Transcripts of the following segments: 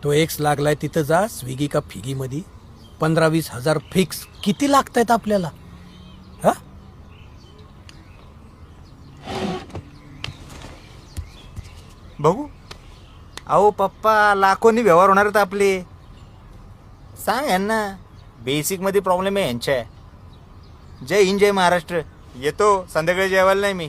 तो एक्स लागलाय तिथं जा स्विगी का फिगी मध्ये 15-20 हजार फिक्स. किती लागतायत आपल्याला? हा बघू. अहो पप्पा, लाखोनी व्यवहार होणार आहेत आपले. सांग यांना बेसिक मध्ये प्रॉब्लेम आहे यांच्या. जय हिंद, जय महाराष्ट्र. येतो संध्याकाळी जेवायला नाही मी.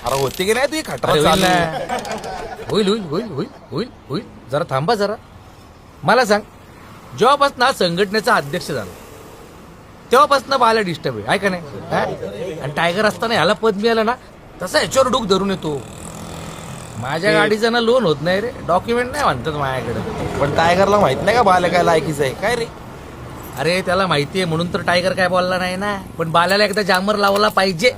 अरे होते की नाही तू खटरा अरे होईल चालू? ना. होईल होईल होईल होईल होईल होईल. जरा थांबा जरा. मला सांग, जेव्हापासून हा संघटनेचा अध्यक्ष झाला तेव्हापासून बाला डिस्टर्ब आहे का नाही हा? आणि टायगर असताना ह्याला पद मिळालं ना तसा ह्याच्यावर डूक धरून येतो. माझ्या गाडीचं ना लोन होत नाही रे, डॉक्युमेंट नाही म्हणतात माझ्याकडे. पण टायगरला माहित नाही का बाला काय लायकीच आहे काय रे? अरे त्याला माहितीये म्हणून तर टायगर काय बोलला नाही ना. पण बाल्याला एकदा जामर लावला पाहिजे.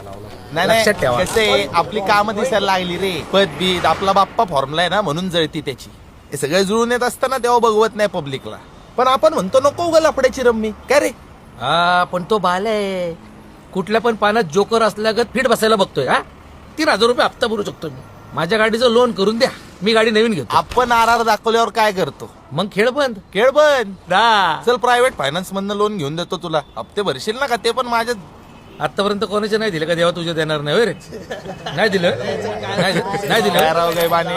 नाही लक्षात ठेवा. कसे आपली कामं दिसायला लागली रे. पद बीत आपला बाप्पा फॉर्मला आहे ना म्हणून जळती त्याची. हे सगळे जुळून येत असताना तेव्हा बघवत नाही पब्लिकला. पण आपण म्हणतो नको उगा लफड्याची रम्मी काय रे? हा पण तो बाल्या आहे. कुठल्या पण पाण्यात जोकर असल्यागत फिट बसायला बघतोय. हा 3,000 रुपये हप्ता भरू शकतो मी. माझ्या गाडीचं लोन करून द्या, मी गाडी नवीन घेतो. आपण आर दाखवल्यावर काय करतो? मग खेळ बंद. खेळ बंद. दा चल प्रायव्हेट फायनान्स मधनं लोन घेऊन देतो तुला. हप्ते भरशील ना का? ते पण माझ्या आतापर्यंत कोणाचे नाही दिले का? देवा तुझे देणार नाही होय रे? नाही दिलं. नाही दिलं. काय राव गाय बाने.